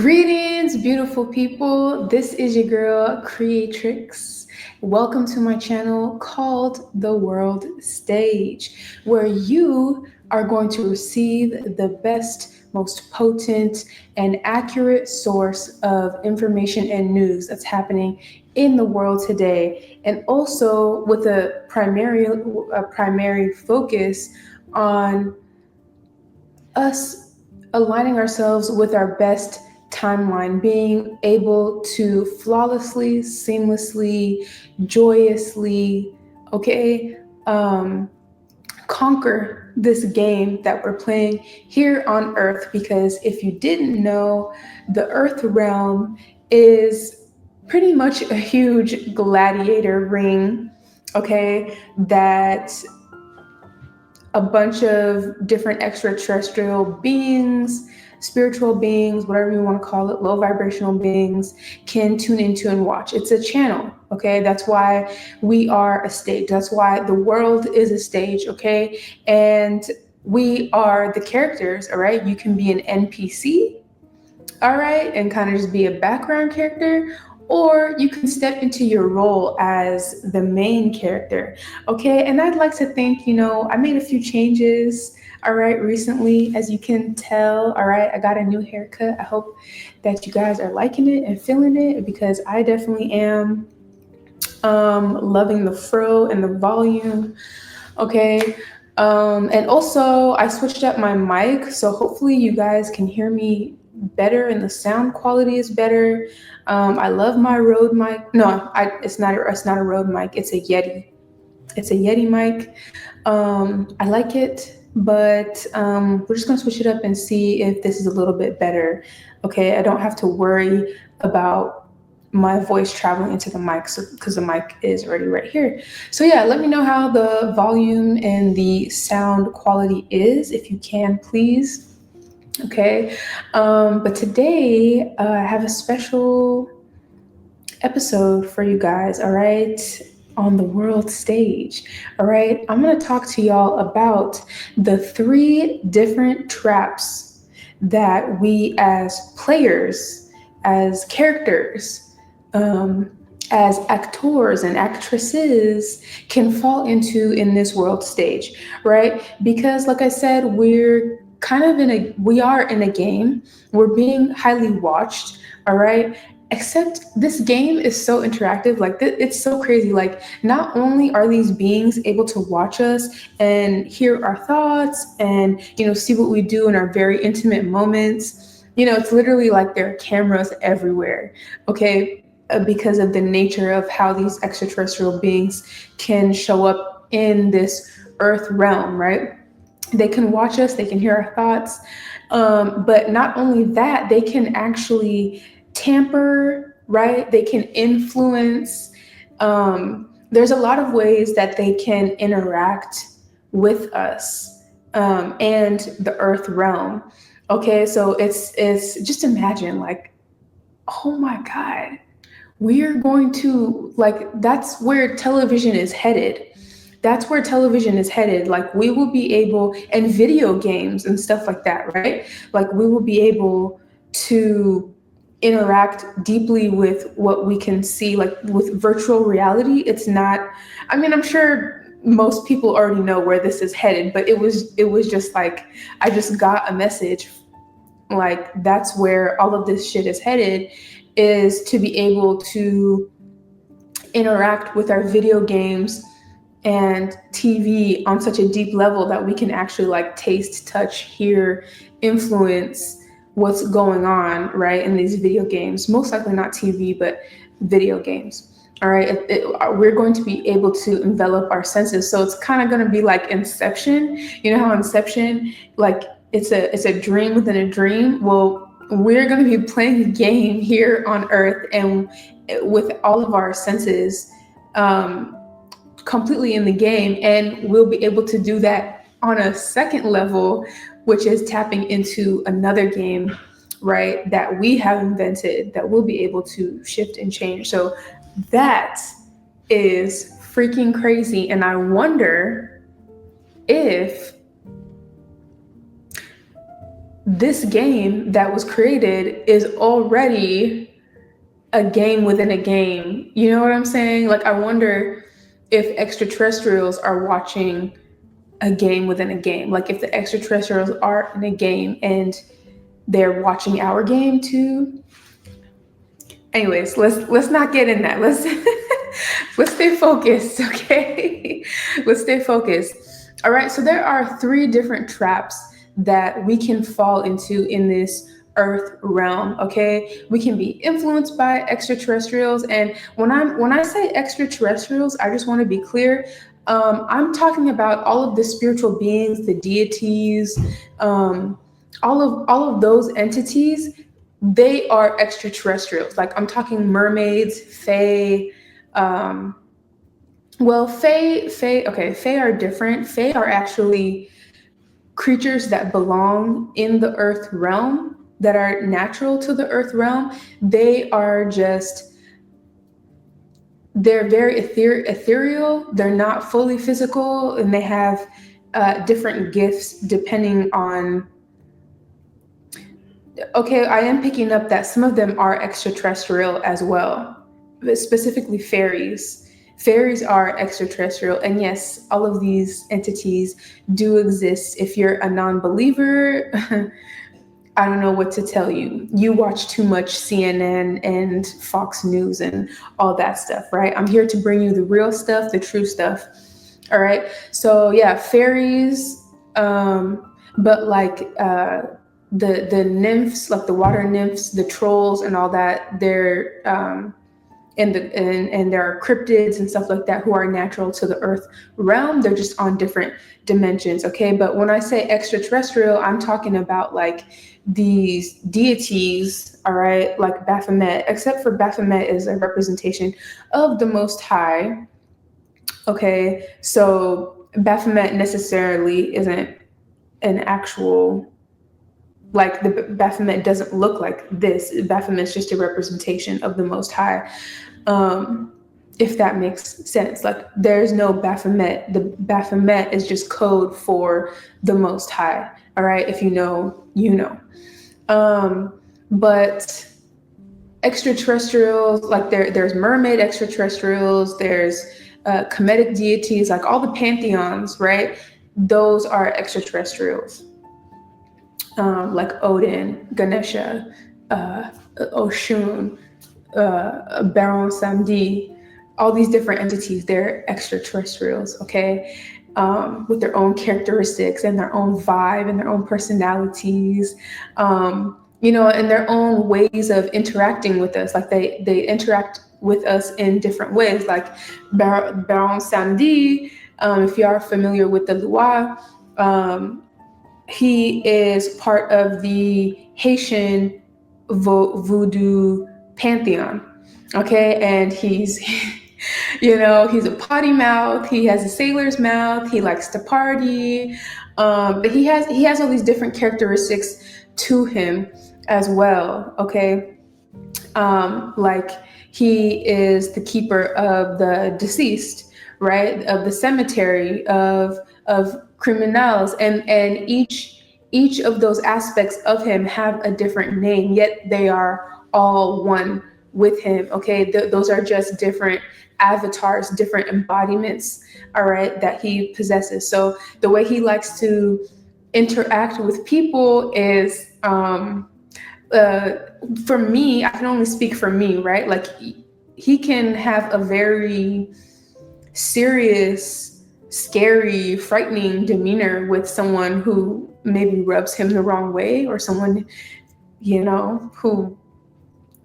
Greetings, beautiful people. This is your girl, Creatrix. Welcome to my channel called The World Stage, where you are going to receive the best, most potent, and accurate source of information and news that's happening in the world today, and also with a primary focus on us aligning ourselves with our best timeline, being able to flawlessly, seamlessly, joyously, okay, conquer this game that we're playing here on Earth. Because if you didn't know, the Earth realm is pretty much a huge gladiator ring, okay, that a bunch of different extraterrestrial beings, spiritual beings, whatever you want to call it, low vibrational beings can tune into and watch. It's a channel, okay? That's why we are a stage. That's why the world is a stage, okay? And we are the characters, all right? You can be an NPC, all right, and kind of just be a background character, or you can step into your role as the main character, okay? And I'd like to think, I made a few changes, all right, recently, as you can tell, all right? I got a new haircut. I hope that you guys are liking it and feeling it, because I definitely am loving the fro and the volume, okay? And also, I switched up my mic, so hopefully you guys can hear me better and the sound quality is better. I love my Rode mic. No, it's not a Rode mic. It's a Yeti. It's a Yeti mic. I like it, but we're just gonna switch it up and see if this is a little bit better. Okay, I don't have to worry about my voice traveling into the mic, because the mic is already right here. So yeah, let me know how the volume and the sound quality is, if you can, please. Okay, but today I have a special episode for you guys, all right, on the world stage. All right, I'm going to talk to y'all about the 3 different traps that we as players, as characters, as actors and actresses can fall into in this world stage, right? Because like I said, we are in a game. We're being highly watched, all right? Except this game is so interactive. Like, it's so crazy. Like, not only are these beings able to watch us and hear our thoughts and, see what we do in our very intimate moments, it's literally like there are cameras everywhere, okay? Because of the nature of how these extraterrestrial beings can show up in this Earth realm, right? They can watch us, they can hear our thoughts, but not only that, they can actually tamper, right? They can influence. There's a lot of ways that they can interact with us, and the Earth realm. Okay, so it's just imagine, like, oh my God, we're going to, like, that's where television is headed. That's where television is headed. Like, we will be able, and video games and stuff like that, right? Like, we will be able to interact deeply with what we can see, like with virtual reality. It's not, I mean, I'm sure most people already know where this is headed, but it was just like, I just got a message, like, that's where all of this shit is headed, is to be able to interact with our video games and TV on such a deep level that we can actually, like, taste, touch, hear, influence what's going on, right, in these video games. Most likely not TV, but video games. All right, we're going to be able to envelop our senses. So it's kind of going to be like Inception. You know how Inception, like, it's a dream within a dream? Well, we're going to be playing a game here on Earth, and with all of our senses completely in the game, and we'll be able to do that on a second level, which is tapping into another game, right, that we have invented, that we'll be able to shift and change. So that is freaking crazy. And I wonder if this game that was created is already a game within a game. You know what I'm saying? Like, I wonder if extraterrestrials are watching a game within a game. Like, if the extraterrestrials are in a game and they're watching our game too. Anyways, let's not get in that. Let's stay focused, okay? Let's stay focused. All right, so there are three different traps that we can fall into in this earth realm, okay? We can be influenced by extraterrestrials, and when I say extraterrestrials, I just want to be clear. I'm talking about all of the spiritual beings, the deities, um, all of those entities. They are extraterrestrials. Like, I'm talking mermaids, fae. Um, well, fae are different. Fae are actually creatures that belong in the earth realm, that are natural to the earth realm. They are just, they're very ethereal. They're not fully physical, and they have different gifts depending on. Okay, I am picking up that some of them are extraterrestrial as well, but specifically fairies. Fairies are extraterrestrial, and yes, all of these entities do exist. If you're a non believer, I don't know what to tell you. You watch too much CNN and Fox News and all that stuff, right? I'm here to bring you the real stuff, the true stuff. All right. So yeah, fairies, but like the nymphs, like the water nymphs, the trolls, and all that. They're and there are cryptids and stuff like that who are natural to the earth realm. They're just on different dimensions. Okay. But when I say extraterrestrial, I'm talking about like these deities, all right, like Baphomet, except for Baphomet is a representation of the Most High. Okay. So Baphomet necessarily isn't an actual, like, the Baphomet doesn't look like this. Baphomet is just a representation of the Most High. If that makes sense. Like, there's no Baphomet. The Baphomet is just code for the Most High. All right. If you know, you know. But extraterrestrials, like there's mermaid extraterrestrials, there's Kemetic deities, like all the pantheons, right? Those are extraterrestrials. Like Odin, Ganesha, Oshun, Baron Samedi, all these different entities, they're extraterrestrials, okay? With their own characteristics and their own vibe and their own personalities, and their own ways of interacting with us. Like, they interact with us in different ways. Like Baron Samedi, if you are familiar with the Loire, he is part of the Haitian voodoo pantheon. Okay, and he's he's a potty mouth. He has a sailor's mouth. He likes to party, but he has all these different characteristics to him as well. Okay, like, he is the keeper of the deceased, right? Of the cemetery, of criminals, and each of those aspects of him have a different name, yet they are all one with him. Okay, those are just different avatars, different embodiments, all right, that he possesses. So the way he likes to interact with people is, for me, I can only speak for me, right? Like, he can have a very serious, scary, frightening demeanor with someone who maybe rubs him the wrong way, or someone, who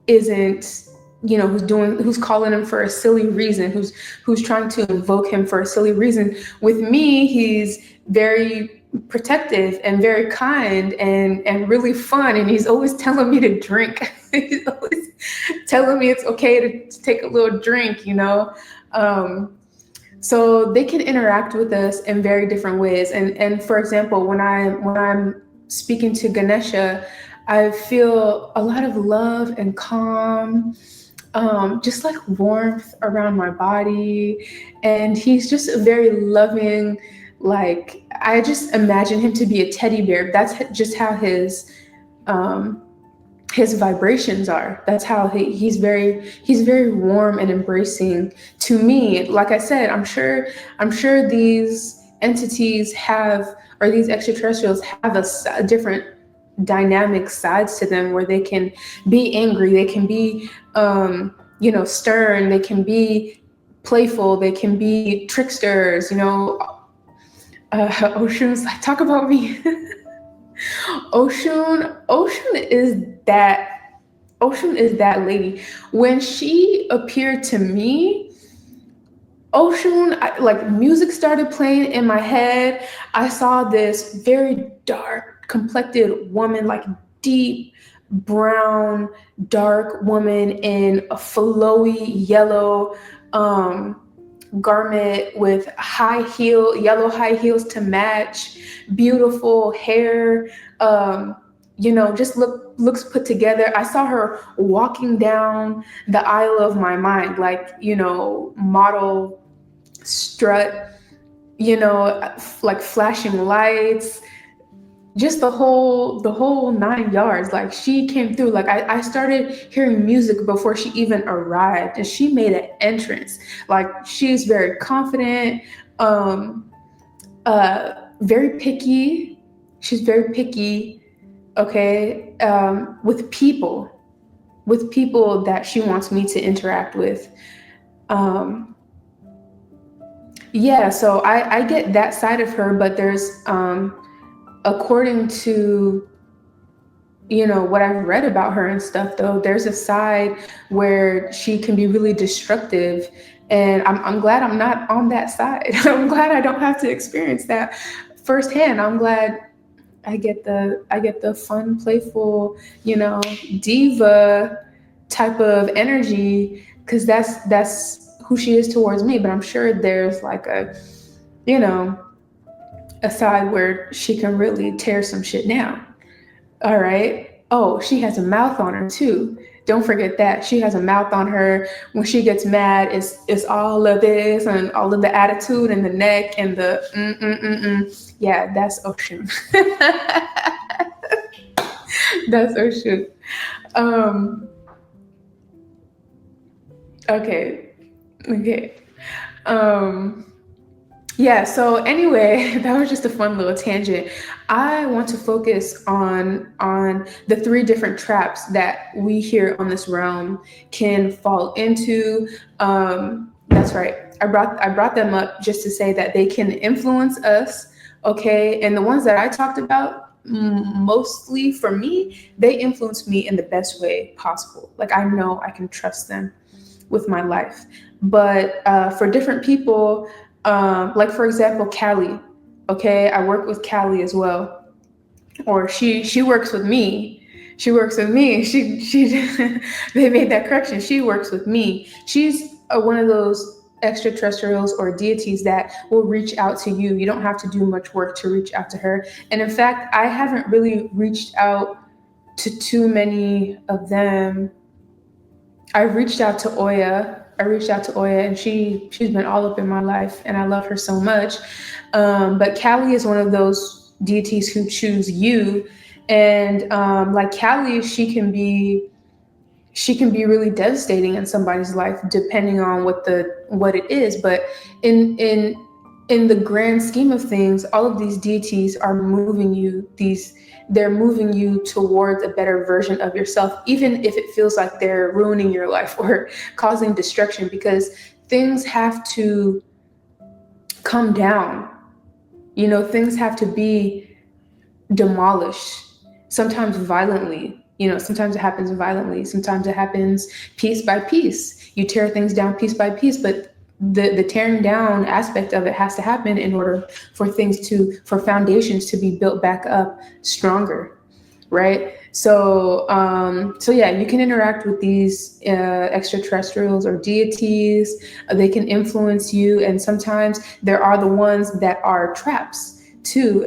isn't, who's calling him for a silly reason, who's trying to invoke him for a silly reason. With me, he's very protective and very kind and really fun, and he's always telling me to drink. He's always telling me it's okay to take a little drink. So they can interact with us in very different ways. And for example, when I'm speaking to Ganesha, I feel a lot of love and calm, just like warmth around my body. And he's just a very loving, Like I just imagine him to be a teddy bear. That's just how um, his vibrations are. That's how he's very warm and embracing to me. Like I said, I'm sure these entities have, or these extraterrestrials have a different dynamic sides to them, where they can be angry, they can be stern, they can be playful, they can be tricksters. Ocean's like, talk about me. Ocean is that lady. When she appeared to me, like music started playing in my head. I saw this very dark complected woman, like deep brown, dark woman in a flowy yellow um, garment with yellow high heels to match, beautiful hair, just looks put together. I saw her walking down the aisle of my mind, like, model strut, like flashing lights, just the whole 9 yards. Like she came through. Like I started hearing music before she even arrived, and she made an entrance. Like she's very confident, um, very picky. She's very picky. Okay, with people that she wants me to interact with. Um, yeah, so I get that side of her, but there's according to what I've read about her and stuff, though, there's a side where she can be really destructive. And I'm glad I'm not on that side. I'm glad I don't have to experience that firsthand. I'm glad I get the fun, playful, diva type of energy, because that's who she is towards me. But I'm sure there's like you know, a side where she can really tear some shit down. All right. Oh, she has a mouth on her too. Don't forget that. She has a mouth on her. When she gets mad, it's all of this and all of the attitude and the neck and the Yeah, that's Ocean. That's Ocean. Um, okay. Okay. Um, Yeah, so anyway, that was just a fun little tangent. I want to focus on the three different traps that we here on this realm can fall into. That's right. I brought them up just to say that they can influence us, okay? And the ones that I talked about, mostly for me, they influence me in the best way possible. Like I know I can trust them with my life. But for different people, like for example, Callie. Okay, I work with Callie as well, or she works with me. She works with me. She they made that correction. She works with me. She's one of those extraterrestrials or deities that will reach out to you. You don't have to do much work to reach out to her. And in fact, I haven't really reached out to too many of them. I reached out to Oya. I reached out to Oya, and she's been all up in my life, and I love her so much. But Callie is one of those deities who choose you, and like Callie, she can be really devastating in somebody's life depending on what it is. But in the grand scheme of things, all of these deities are moving you. They're moving you towards a better version of yourself, even if it feels like they're ruining your life or causing destruction, because things have to come down. Things have to be demolished, sometimes violently. Sometimes it happens violently, sometimes it happens piece by piece. You tear things down piece by piece, but the tearing down aspect of it has to happen in order for foundations to be built back up stronger, right? So yeah, you can interact with these extraterrestrials or deities. They can influence you, and sometimes there are the ones that are traps too.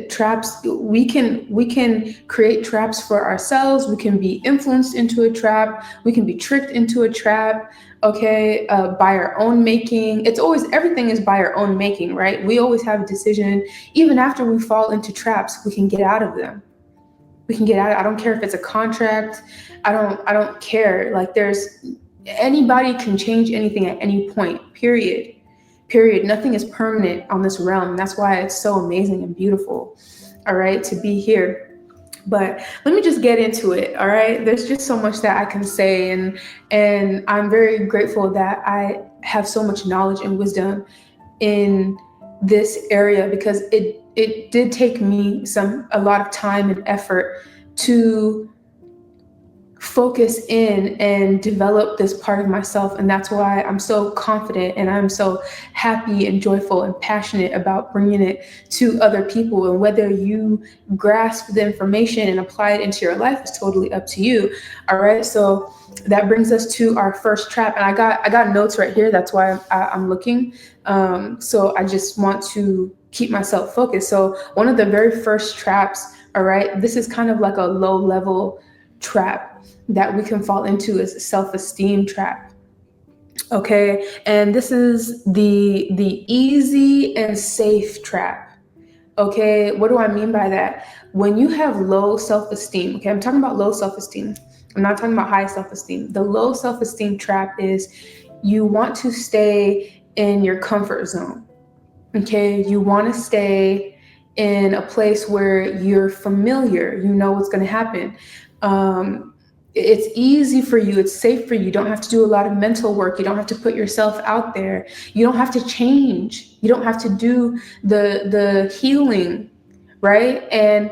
Traps, we can create traps for ourselves. We can be influenced into a trap. We can be tricked into a trap. Okay, by our own making. It's always, everything is by our own making, right? We always have a decision. Even after we fall into traps, we can get out of them. We can get out. I don't care if it's a contract. I don't care. Like, there's, anybody can change anything at any point. Period. Nothing is permanent on this realm. That's why it's so amazing and beautiful. All right, to be here. But let me just get into it. All right, there's just so much that I can say, and I'm very grateful that I have so much knowledge and wisdom in this area, because it did take me a lot of time and effort to focus in and develop this part of myself. And that's why I'm so confident and I'm so happy and joyful and passionate about bringing it to other people. And whether you grasp the information and apply it into your life is totally up to you. All right, so that brings us to our first trap. And I got notes right here. That's why I'm looking. So I just want to keep myself focused. So one of the very first traps, all right, this is kind of like a low level trap that we can fall into, is self-esteem trap. Okay, and this is the easy and safe trap. Okay, what do I mean by that? When you have low self-esteem, okay, I'm talking about low self-esteem. I'm not talking about high self-esteem. The low self-esteem trap is you want to stay in your comfort zone. Okay, you want to stay in a place where you're familiar, you know what's going to happen. It's easy for you, it's safe for you. You don't have to do a lot of mental work. You don't have to put yourself out there. You don't have to change. You don't have to do the healing, right? And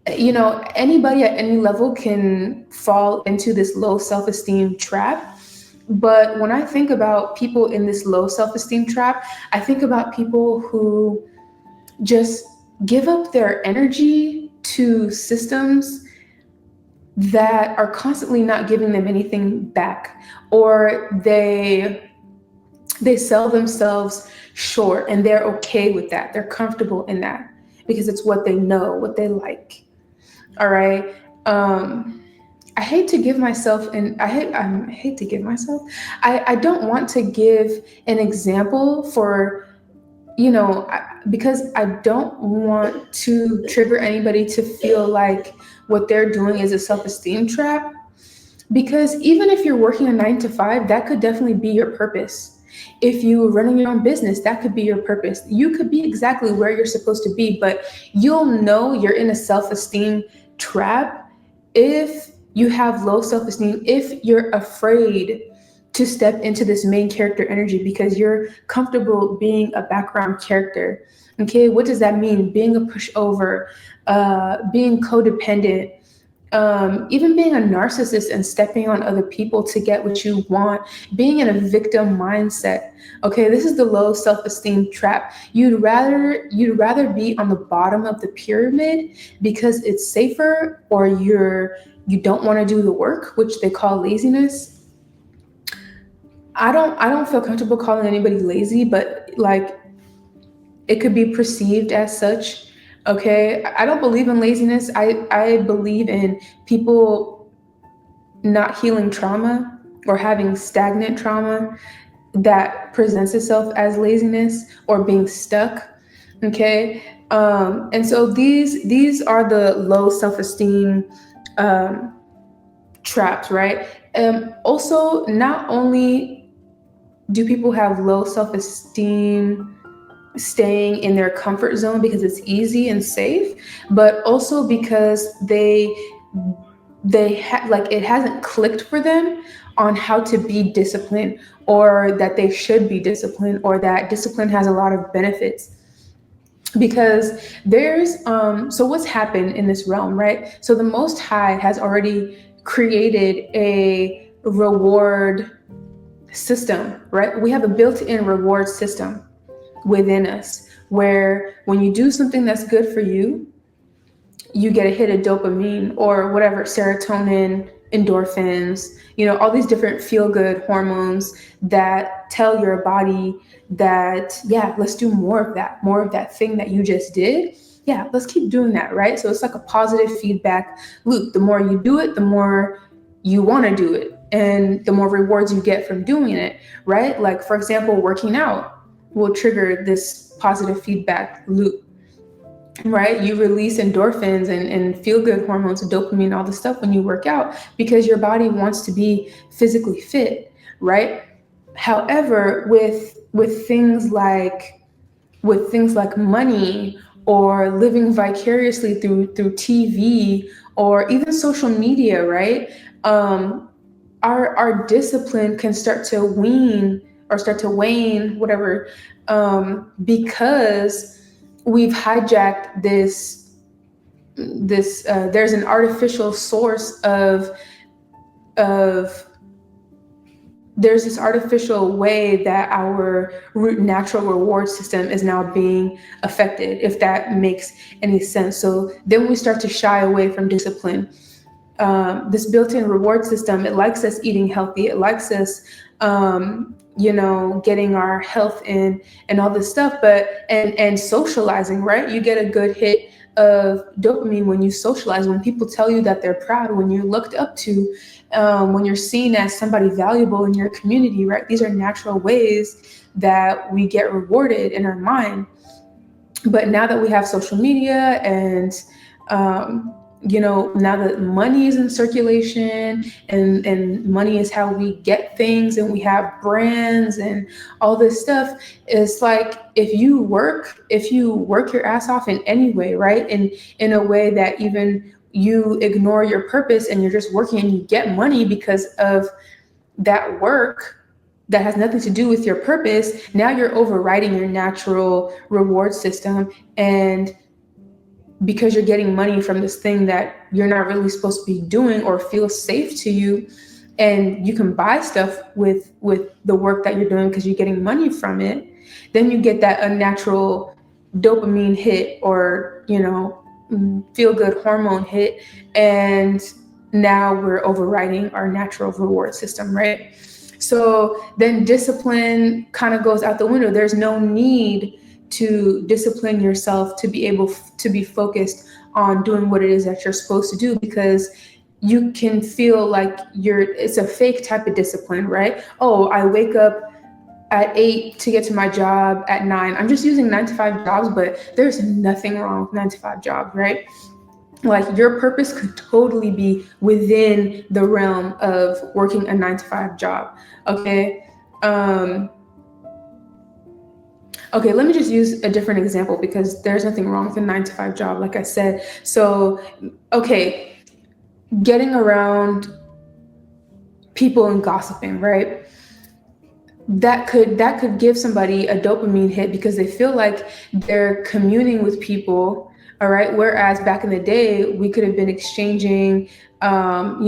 anybody at any level can fall into this low self-esteem trap. But when I think about people in this low self-esteem trap, I think about people who just give up their energy to systems that are constantly not giving them anything back, or they sell themselves short, and they're okay with that. They're comfortable in that because it's what they know, what they like. All right. I hate to give myself, and I hate to give myself. I don't want to give an example for, because I don't want to trigger anybody to feel like what they're doing is a self-esteem trap. Because even if you're working a 9 to 5, that could definitely be your purpose. If you're running your own business, that could be your purpose. You could be exactly where you're supposed to be, but you'll know you're in a self-esteem trap if you have low self-esteem, if you're afraid to step into this main character energy because you're comfortable being a background character. Okay, what does that mean? Being a pushover, being codependent, even being a narcissist and stepping on other people to get what you want, being in a victim mindset. Okay, this is the low self-esteem trap. You'd rather be on the bottom of the pyramid because it's safer, or you don't want to do the work, which they call laziness. I don't feel comfortable calling anybody lazy, but like, it could be perceived as such. Okay, I don't believe in laziness. I believe in people not healing trauma or having stagnant trauma that presents itself as laziness or being stuck. Okay, and so these are the low self-esteem traps, right? Also, not only do people have low self-esteem staying in their comfort zone because it's easy and safe, but also because like, it hasn't clicked for them on how to be disciplined, or that they should be disciplined, or that discipline has a lot of benefits. Because there's so what's happened in this realm, right? So the Most High has already created a reward system, right? We have a built-in reward system within us, where when you do something that's good for you, you get a hit of dopamine or whatever, serotonin, endorphins, all these different feel-good hormones that tell your body that, yeah, let's do more of that thing that you just did. Yeah, let's keep doing that, right? So it's like a positive feedback loop. The more you do it, the more you want to do it, and the more rewards you get from doing it, right? Like, for example, working out will trigger this positive feedback loop, right? You release endorphins and feel good hormones, dopamine, all the stuff when you work out because your body wants to be physically fit, right? However, with things like money or living vicariously through TV or even social media, right? Um, our discipline can start to wean or start to wane, whatever, because we've hijacked this. There's an artificial source of there's this artificial way that our natural reward system is now being affected, if that makes any sense. So then we start to shy away from discipline. This built-in reward system, it likes us eating healthy, it likes us getting our health in and all this stuff, but and socializing, right? You get a good hit of dopamine when you socialize, when people tell you that they're proud, when you're looked up to, when you're seen as somebody valuable in your community, right? These are natural ways that we get rewarded in our mind. But now that we have social media and now that money is in circulation and money is how we get things and we have brands and all this stuff, it's like if you work your ass off in any way, right? In a way that even you ignore your purpose and you're just working and you get money because of that work that has nothing to do with your purpose, now you're overriding your natural reward system. And because you're getting money from this thing that you're not really supposed to be doing or feels safe to you, and you can buy stuff with the work that you're doing because you're getting money from it, then you get that unnatural dopamine hit or feel good hormone hit, and now we're overriding our natural reward system, right? So then discipline kind of goes out the window. There's no need to discipline yourself to be able to be focused on doing what it is that you're supposed to do, because you can feel like it's a fake type of discipline, right? Oh, I wake up at 8 to get to my job at 9. I'm just using 9 to 5 jobs, but there's nothing wrong with 9 to 5 jobs, right? Like, your purpose could totally be within the realm of working a 9 to 5 job. Okay. Okay, let me just use a different example because there's nothing wrong with a 9 to 5 job, like I said. So, okay, getting around people and gossiping, right? That could give somebody a dopamine hit because they feel like they're communing with people. All right. Whereas back in the day, we could have been exchanging, what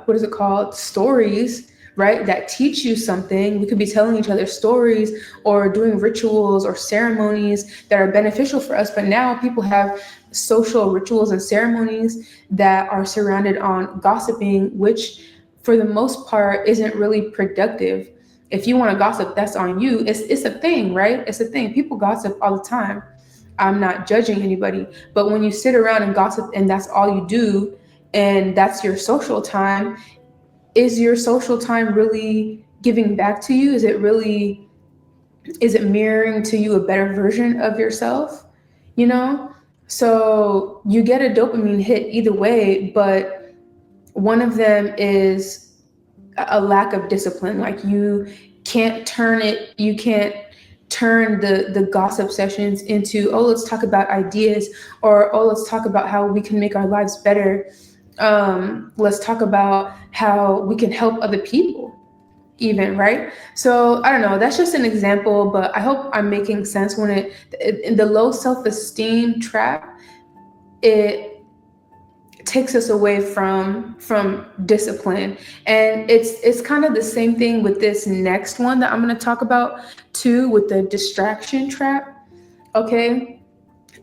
is it called? Stories, right? That teach you something. We could be telling each other stories or doing rituals or ceremonies that are beneficial for us. But now people have social rituals and ceremonies that are surrounded on gossiping, which for the most part isn't really productive. If you want to gossip, that's on you. It's a thing, right? It's a thing. People gossip all the time. I'm not judging anybody. But when you sit around and gossip and that's all you do, and that's your social time, is your social time really giving back to you? Is it mirroring to you a better version of yourself? You know? So you get a dopamine hit either way, but one of them is a lack of discipline. Like, you can't turn the gossip sessions into, oh, let's talk about ideas, or oh, let's talk about how we can make our lives better. Let's talk about how we can help other people even, right? So I don't know, that's just an example, but I hope I'm making sense. In the low self-esteem trap, it takes us away from discipline. And it's kind of the same thing with this next one that I'm going to talk about too, with the distraction trap. Okay.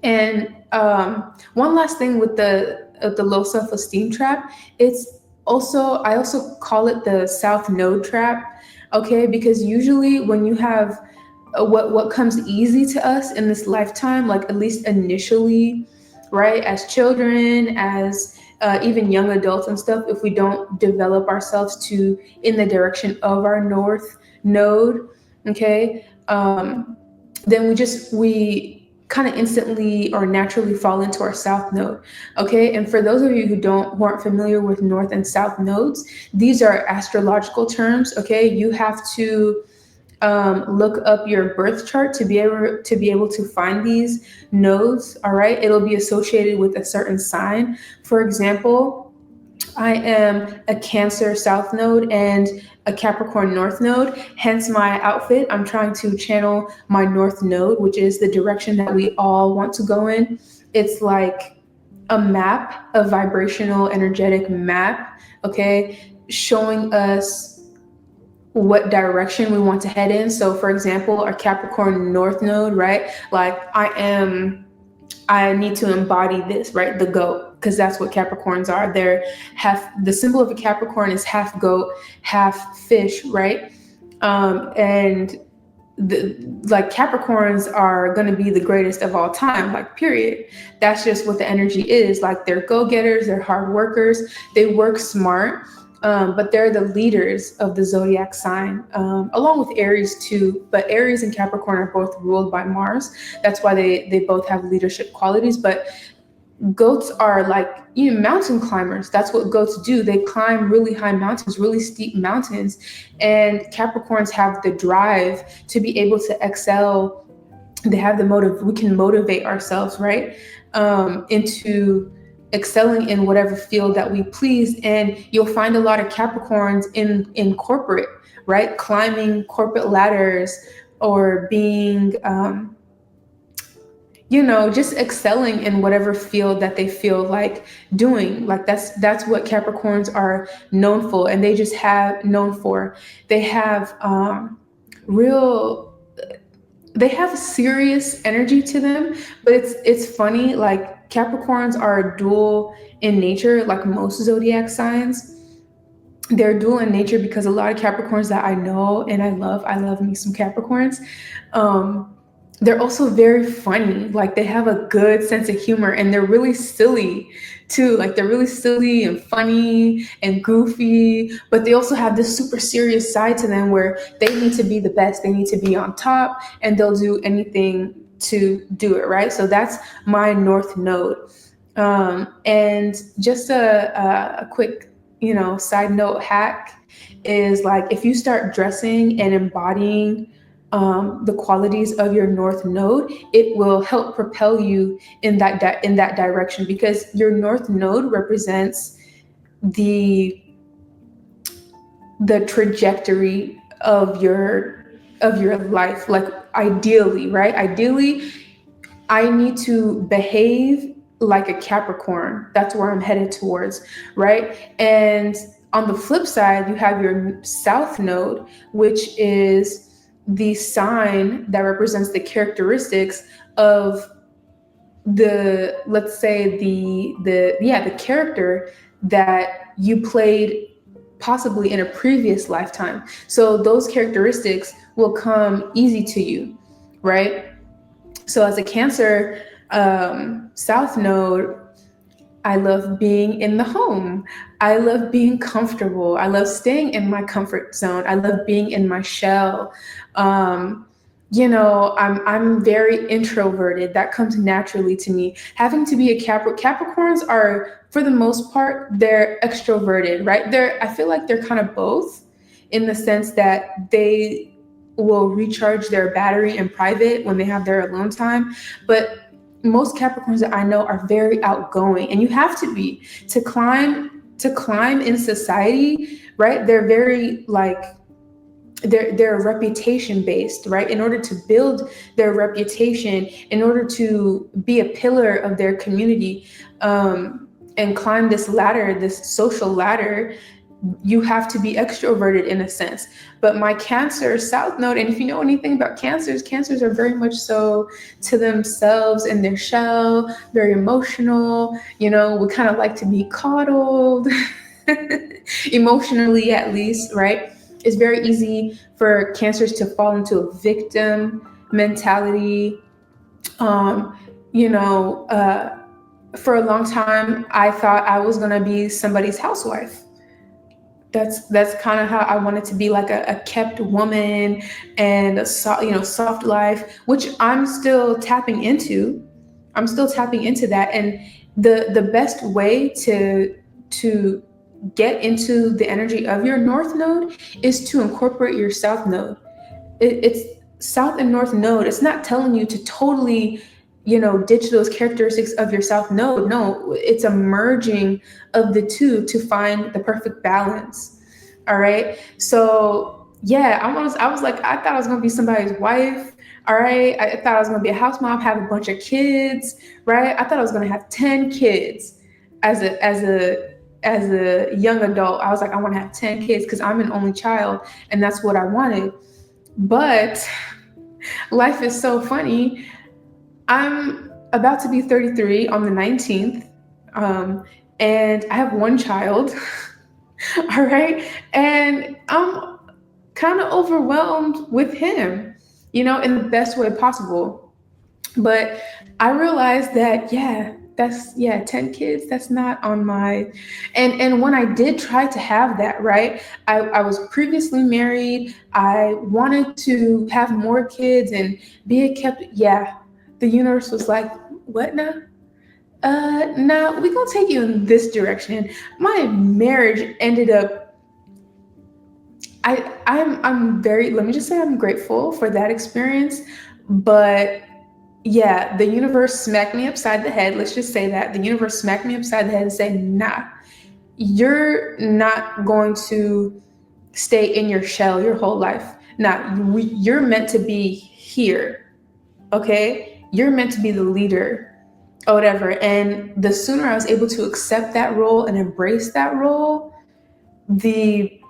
And one last thing with the low self-esteem trap, I also call it the south node trap. Okay, because usually when you have what comes easy to us in this lifetime, like at least initially, right? As children, as even young adults and stuff, if we don't develop ourselves to in the direction of our north node, okay, then we kind of instantly or naturally fall into our south node. Okay, and for those of you who aren't familiar with north and south nodes, these are astrological terms. Okay, you have to look up your birth chart to be able to find these nodes. All right, it'll be associated with a certain sign. For example, I am a Cancer South Node and a Capricorn North Node. Hence my outfit. I'm trying to channel my North Node, which is the direction that we all want to go in. It's like a map, a vibrational, energetic map, okay, showing us what direction we want to head in. So for example, our Capricorn North Node, right? Like I need to embody this, right? The goat, because that's what Capricorns are. The symbol of a Capricorn is half goat, half fish, right? And like Capricorns are going to be the greatest of all time, like period. That's just what the energy is. Like they're go-getters, they're hard workers, they work smart. But they're the leaders of the zodiac sign, along with Aries too. But Aries and Capricorn are both ruled by Mars. That's why they both have leadership qualities. But goats are like, mountain climbers. That's what goats do. They climb really high mountains, really steep mountains. And Capricorns have the drive to be able to excel. They have the motive. We can motivate ourselves, right? Into excelling in whatever field that we please. And you'll find a lot of Capricorns in corporate, right? Climbing corporate ladders or being, just excelling in whatever field that they feel like doing. Like that's what Capricorns are known for. And they just have known for, they have real, they have serious energy to them, but it's funny, like Capricorns are dual in nature, like most zodiac signs. They're dual in nature because a lot of Capricorns that I know and I love me some Capricorns. They're also very funny. Like they have a good sense of humor and they're really silly too. Like they're really silly and funny and goofy, but they also have this super serious side to them where they need to be the best. They need to be on top and they'll do anything to do it, right? So that's my North Node. And just a quick, side note hack is like if you start dressing and embodying the qualities of your North Node, it will help propel you in that direction, because your North Node represents the trajectory of your life. Like ideally, right? Ideally, I need to behave like a Capricorn. That's where I'm headed towards, right? And on the flip side, you have your South Node, which is the sign that represents the characteristics of let's say the character that you played possibly in a previous lifetime. So those characteristics will come easy to you, right? So as a Cancer South Node, I love being in the home. I love being comfortable. I love staying in my comfort zone. I love being in my shell. I'm very introverted. That comes naturally to me. Having to be a Capricorns are, for the most part, they're extroverted, right? I feel like they're kind of both, in the sense that they will recharge their battery in private when they have their alone time. But most Capricorns that I know are very outgoing, and you have to be to climb in society, right? They're very like they're reputation based, right? In order to build their reputation, in order to be a pillar of their community, and climb this ladder, this social ladder, you have to be extroverted in a sense. But my Cancer South Node, and if you know anything about Cancers are very much so to themselves in their shell, very emotional. We kind of like to be coddled, emotionally at least, right? It's very easy for cancers to fall into a victim mentality. Um, you know, for a long time, I thought I was gonna be somebody's housewife. That's kind of how I wanted to be, like a kept woman and soft life, which I'm still tapping into. I'm still tapping into that, and the best way to get into the energy of your north node is to incorporate your south node. It's south and north node. It's not telling you to totally, ditch those characteristics of your south node. No, it's a merging of the two to find the perfect balance. All right. So yeah, I was like, I thought I was gonna be somebody's wife. All right. I thought I was gonna be a house mom, have a bunch of kids. Right. I thought I was gonna have 10 kids as a young adult. I was like, I want to have 10 kids because I'm an only child, and that's what I wanted. But life is so funny. I'm about to be 33 on the 19th, and I have one child. All right. And I'm kind of overwhelmed with him, in the best way possible. But I realized that, yeah, 10 kids, that's not on my, and when I did try to have that, right, I was previously married. I wanted to have more kids and be a kept, yeah, the universe was like, what now? Nah, we gonna take you in this direction. My marriage ended up, I'm very, let me just say I'm grateful for that experience. But yeah, the universe smacked me upside the head. Let's just say that. The universe smacked me upside the head and said, nah, you're not going to stay in your shell your whole life. Nah, you're meant to be here. Okay? You're meant to be the leader or whatever. And the sooner I was able to accept that role and embrace that role, the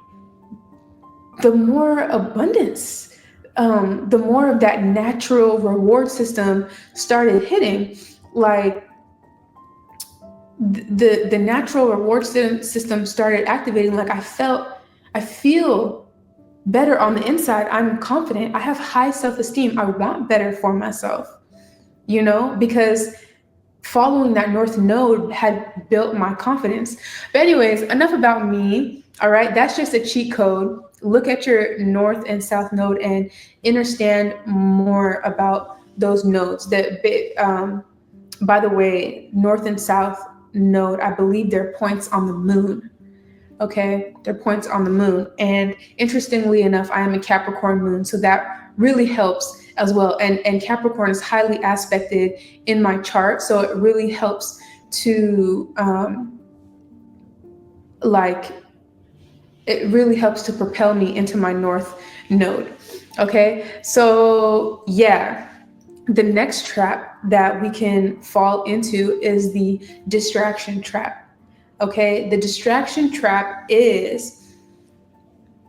more abundance, the more of that natural reward system started hitting. Like the natural reward system started activating. Like I feel better on the inside. I'm confident. I have high self-esteem. I want better for myself, because following that north node had built my confidence. But anyways, enough about me. All right, that's just a cheat code. Look at your north and south node and understand more about those nodes. By the way, north and south node, I believe they're points on the moon. Okay, they're points on the moon. And interestingly enough, I am a Capricorn moon, so that really helps as well. And Capricorn is highly aspected in my chart, so it really helps to it really helps to propel me into my north node. Okay, so yeah, the next trap that we can fall into is the distraction trap. Okay, the distraction trap is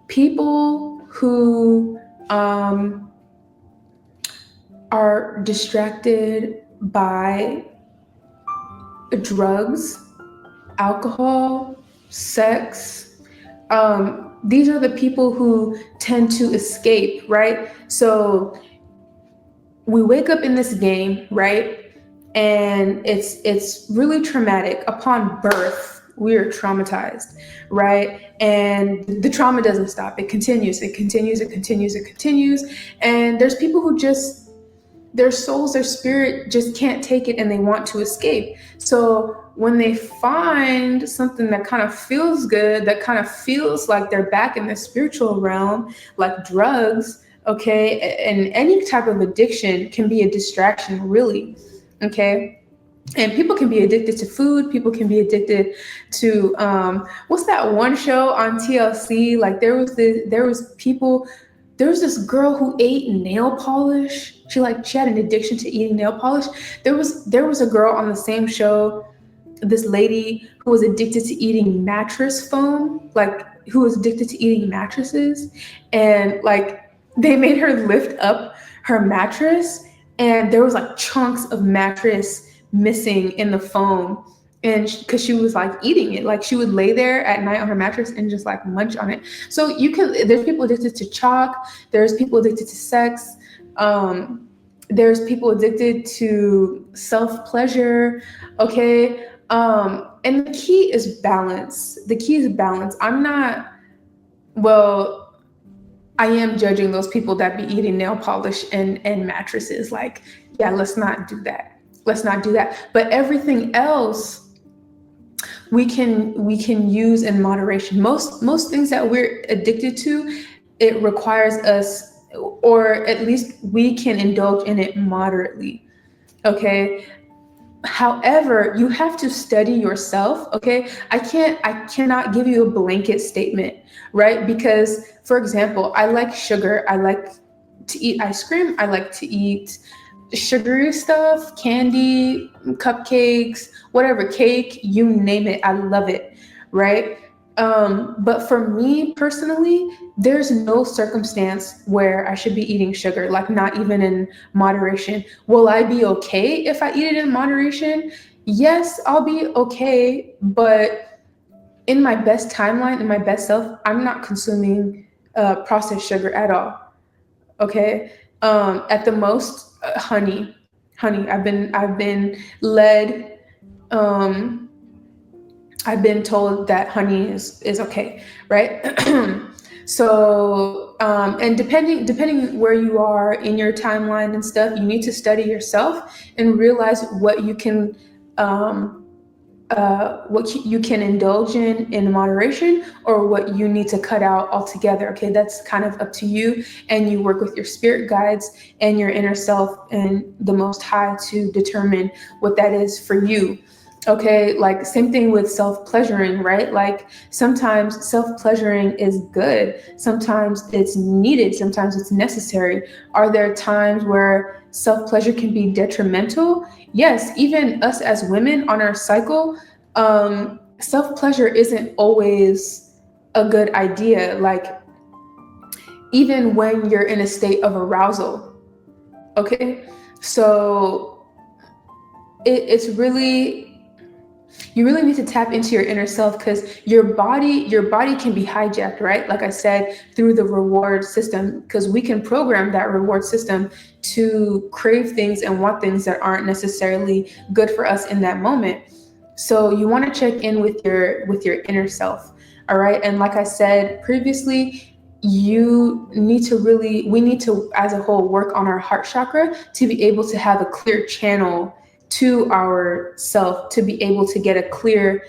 people who are distracted by drugs, alcohol, sex. These are the people who tend to escape, right? So we wake up in this game, right? And it's really traumatic. Upon birth, we are traumatized, right? And the trauma doesn't stop. It continues, it continues, it continues, it continues. And there's people who just, their souls, their spirit just can't take it and they want to escape. So when they find something that kind of feels good, that kind of feels like they're back in the spiritual realm, like drugs, okay, and any type of addiction can be a distraction, really, okay? And people can be addicted to food. People can be addicted to what's that one show on TLC? Like there was this girl who ate nail polish. She had an addiction to eating nail polish. There was a girl on the same show, this lady who was addicted to eating mattress foam, like who was addicted to eating mattresses, and like they made her lift up her mattress, and there was like chunks of mattress missing in the foam. and because she was like eating it, like she would lay there at night on her mattress and just like munch on it. So there's people addicted to chalk, there's people addicted to sex, there's people addicted to self-pleasure. Okay. And the key is balance. The key is balance. I'm not, well, I am judging those people that be eating nail polish and mattresses. Like, yeah, let's not do that. Let's not do that. But everything else we can use in moderation. Most things that we're addicted to, it requires us, or at least we can indulge in it moderately. Okay. However, you have to study yourself. Okay. I cannot give you a blanket statement, right? Because, for example, I like sugar. I like to eat ice cream. I like to eat sugary stuff, candy, cupcakes, whatever, cake, you name it. I love it, right? But for me personally, there's no circumstance where I should be eating sugar, like not even in moderation. Will I be okay if I eat it in moderation? Yes, I'll be okay, but in my best timeline, in my best self, I'm not consuming processed sugar at all. Okay. At the most, honey. I've been led. Um, I've been told that honey is okay, right? So, and depending where you are in your timeline and stuff, you need to study yourself and realize what you can um, you can indulge in moderation, or what you need to cut out altogether. Okay, that's kind of up to you, and you work with your spirit guides and your inner self and the Most High to determine what that is for you. Okay, like same thing with self-pleasuring, right? Like sometimes self-pleasuring is good, sometimes it's needed, sometimes it's necessary. Are there times where self-pleasure can be detrimental? Yes, even us as women on our cycle, self-pleasure isn't always a good idea. Like even when you're in a state of arousal, okay? So it's really, you really need to tap into your inner self, because your body can be hijacked, right? Like I said, through the reward system, because we can program that reward system to crave things and want things that aren't necessarily good for us in that moment. So you want to check in with your inner self. All right. And like I said previously, we need to as a whole work on our heart chakra to be able to have a clear channel to our self, to be able to get a clear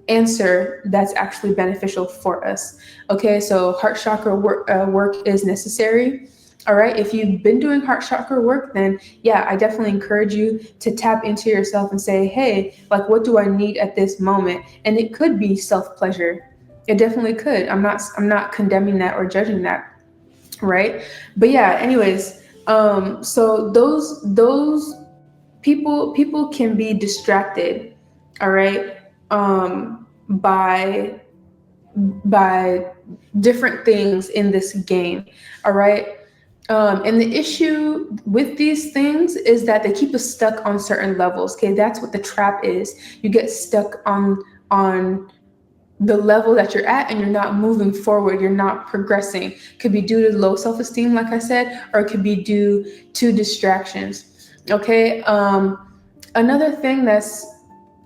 answer that's actually beneficial for us. Okay, so heart chakra work is necessary. All right, if you've been doing heart chakra work, then yeah, I definitely encourage you to tap into yourself and say, hey, like, what do I need at this moment? And it could be self-pleasure. It definitely could. I'm not condemning that or judging that, right? But yeah, anyways, so those people can be distracted, all right, by different things in this game, all right. And the issue with these things is that they keep us stuck on certain levels. Okay, that's what the trap is. You get stuck on the level that you're at, and you're not moving forward, you're not progressing. Could be due to low self-esteem, like I said, or it could be due to distractions. Okay. Another thing that's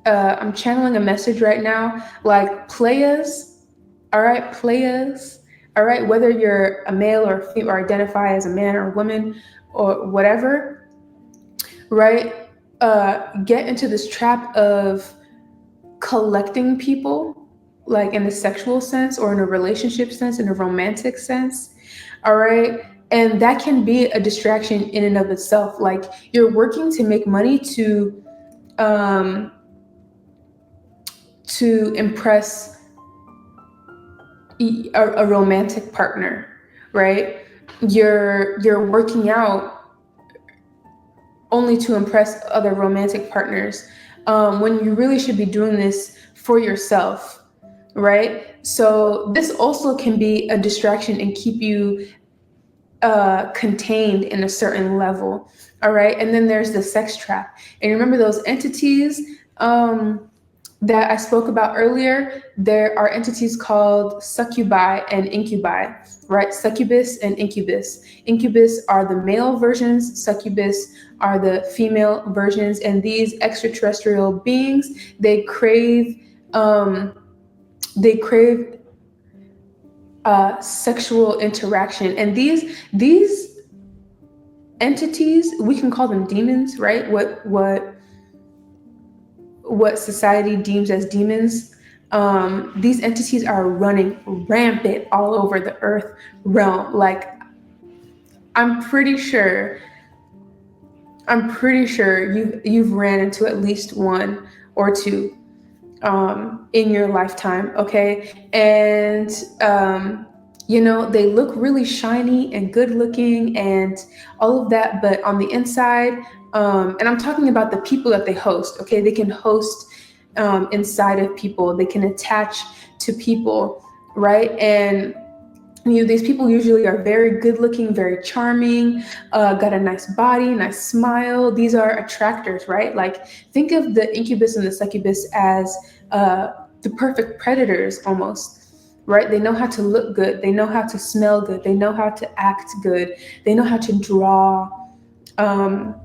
I'm channeling a message right now, like players, all right, players, all right, whether you're a male or female, or identify as a man or a woman or whatever, right? Get into this trap of collecting people, like in a sexual sense or in a relationship sense, in a romantic sense, all right? And that can be a distraction in and of itself. Like you're working to make money um, to impress a romantic partner, right? You're working out only to impress other romantic partners, when you really should be doing this for yourself, right? So this also can be a distraction and keep you contained in a certain level, all right? And then there's the sex trap. And remember those entities, that I spoke about earlier, there are entities called succubi and incubi, right? Succubus and incubus. Incubus are the male versions, succubus are the female versions, and these extraterrestrial beings, they crave um, they crave sexual interaction, and these entities, we can call them demons, right? What society deems as demons. These entities are running rampant all over the earth realm. Like, I'm pretty sure, you've ran into at least one or two in your lifetime, okay? And they look really shiny and good looking and all of that, but on the inside, and I'm talking about the people that they host, okay? They can host inside of people, they can attach to people, right? And these people usually are very good looking, very charming, got a nice body, nice smile. These are attractors, right? Like, think of the incubus and the succubus as the perfect predators almost, right? They know how to look good, they know how to smell good, they know how to act good, they know how to draw um,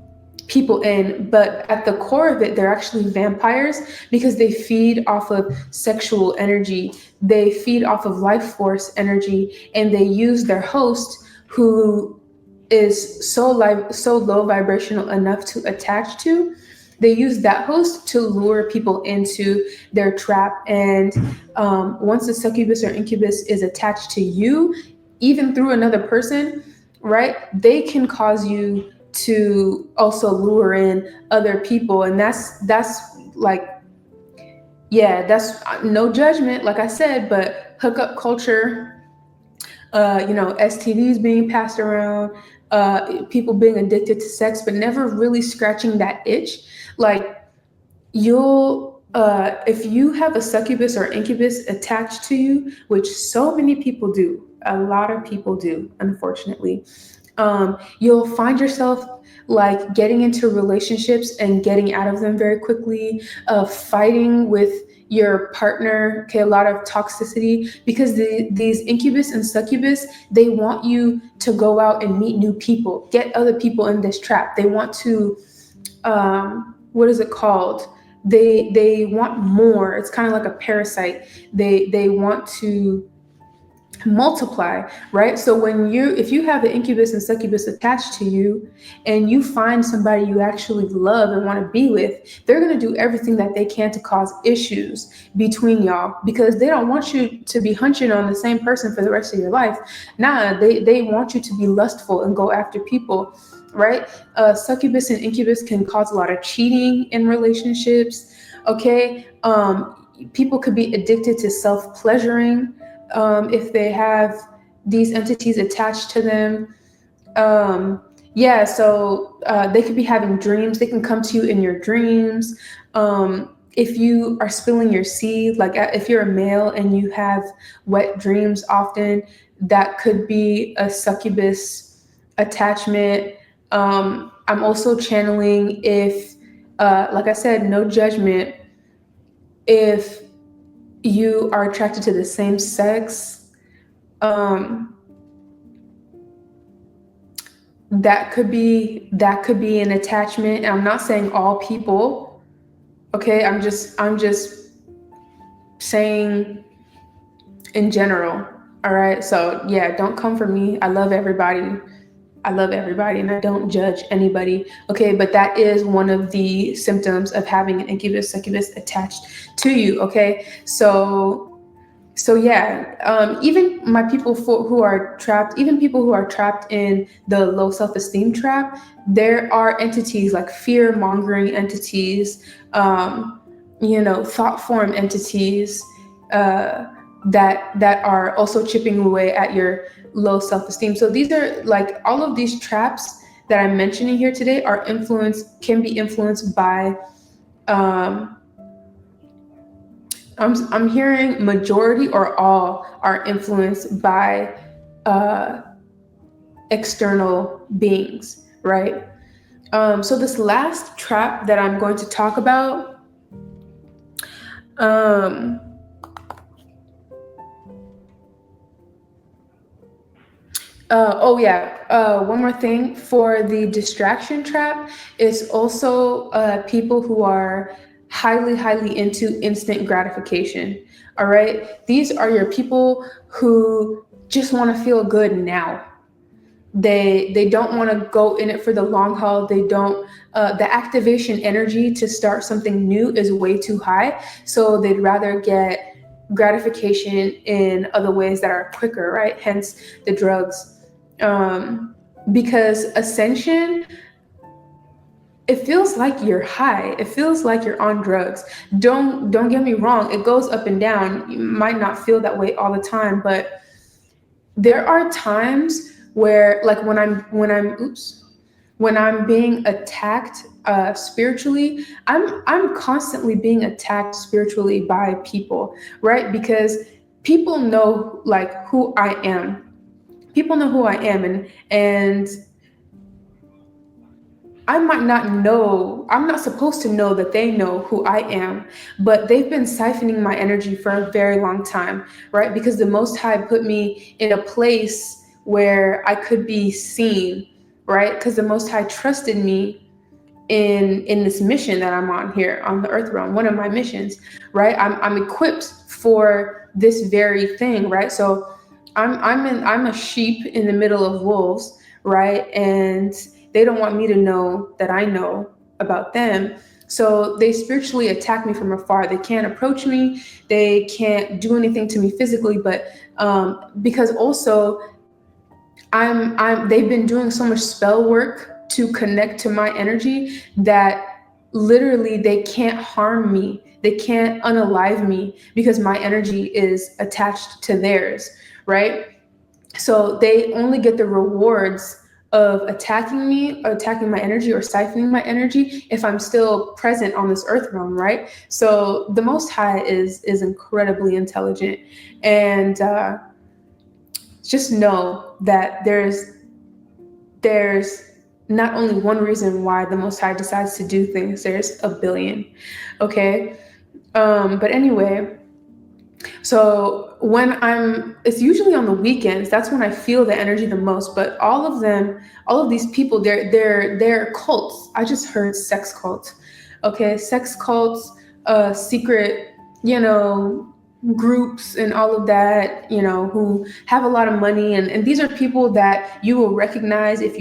people in, but at the core of it, they're actually vampires because they feed off of sexual energy, they feed off of life force energy, and they use their host who is so low vibrational enough to attach to. They use that host to lure people into their trap. And once the succubus or incubus is attached to you, even through another person, right, they can cause you to also lure in other people. And that's like, yeah, that's no judgment, like I said, but hookup culture, STDs being passed around, people being addicted to sex, but never really scratching that itch. Like, if you have a succubus or incubus attached to you, which so many people do, a lot of people do, unfortunately, you'll find yourself like getting into relationships and getting out of them very quickly, fighting with your partner, okay, a lot of toxicity, because these incubus and succubus, they want you to go out and meet new people, get other people in this trap. They want to, what is it called? They want more. It's kind of like a parasite. They want to multiply, right? So if you have the incubus and succubus attached to you and you find somebody you actually love and want to be with, they're going to do everything that they can to cause issues between y'all because they don't want you to be hunching on the same person for the rest of your life. Nah, they want you to be lustful and go after people, right? Succubus and incubus can cause a lot of cheating in relationships, okay? People could be addicted to self-pleasuring if they have these entities attached to them. They could be having dreams. They can come to you in your dreams. If you are spilling your seed, like if you're a male and you have wet dreams often, that could be a succubus attachment. I'm also channeling if, like I said, no judgment, if you are attracted to the same sex, um, that could be an attachment. And I'm not saying all people, okay? I'm just saying in general. All right. So yeah, don't come for me. I love everybody. And I don't judge anybody. Okay, but that is one of the symptoms of having an incubus succubus attached to you. Okay, so yeah, even my people who are trapped, even people who are trapped in the low self-esteem trap, there are entities like fear-mongering entities, thought form entities, that are also chipping away at your low self-esteem. So these are like all of these traps that I'm mentioning here today can be influenced by, I'm hearing majority or all are influenced by external beings, right? So this last trap that I'm going to talk about, Um, oh yeah. One more thing for the distraction trap is also people who are highly into instant gratification. All right. These are your people who just want to feel good now. They don't want to go in it for the long haul. They don't the activation energy to start something new is way too high, so they'd rather get gratification in other ways that are quicker, right? Hence the drugs. Because ascension, it feels like you're high, it feels like you're on drugs. Don't get me wrong, it goes up and down. You might not feel that way all the time, but there are times where, like, when I'm being attacked spiritually, I'm constantly being attacked spiritually by people, right? Because people know like who I am. People know who I am, and I might not know, I'm not supposed to know that they know who I am, but they've been siphoning my energy for a very long time, right? Because the Most High put me in a place where I could be seen, right? Because the Most High trusted me in this mission that I'm on here on the earth realm, one of my missions, right? I'm equipped for this very thing, right? So I'm a sheep in the middle of wolves, right? And they don't want me to know that I know about them. So they spiritually attack me from afar. They can't approach me. They can't do anything to me physically, but because also they've been doing so much spell work to connect to my energy that literally they can't harm me. They can't unalive me because my energy is attached to theirs, right? So they only get the rewards of attacking me or attacking my energy or siphoning my energy if I'm still present on this earth realm, right? So the Most High is incredibly intelligent, and just know that there's not only one reason why the Most High decides to do things. There's a billion. Okay. But anyway, so it's usually on the weekends. That's when I feel the energy the most. But all of these people, they're cults. I just heard sex cults. Okay, sex cults, secret, you know, groups and all of that, who have a lot of money, and these are people that you will recognize if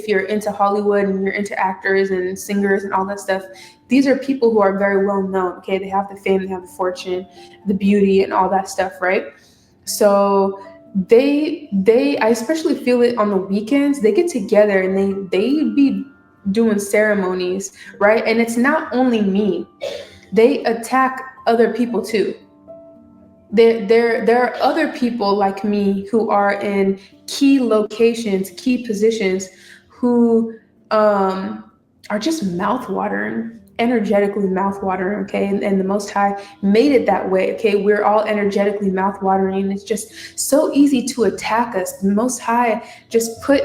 you're into Hollywood and you're into actors and singers and all that stuff. These are people who are very well known. Okay, they have the fame, they have the fortune, the beauty, and all that stuff, right? So I especially feel it on the weekends. They get together and they be doing ceremonies, right? And it's not only me. They attack other people too. There are other people like me who are in key locations, key positions, who are just mouth-watering, energetically mouth-watering, okay? And the Most High made it that way, okay? We're all energetically mouth-watering, and it's just so easy to attack us. The Most High just put,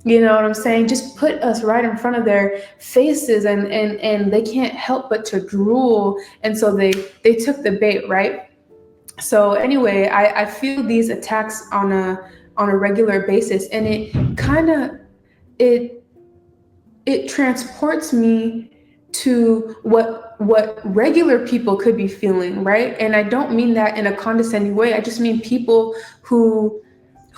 you know what I'm saying? Just put us right in front of their faces, and they can't help but to drool. And so they took the bait, right? So anyway, I feel these attacks on a regular basis, and it it transports me to what regular people could be feeling, right? And I don't mean that in a condescending way. I just mean people who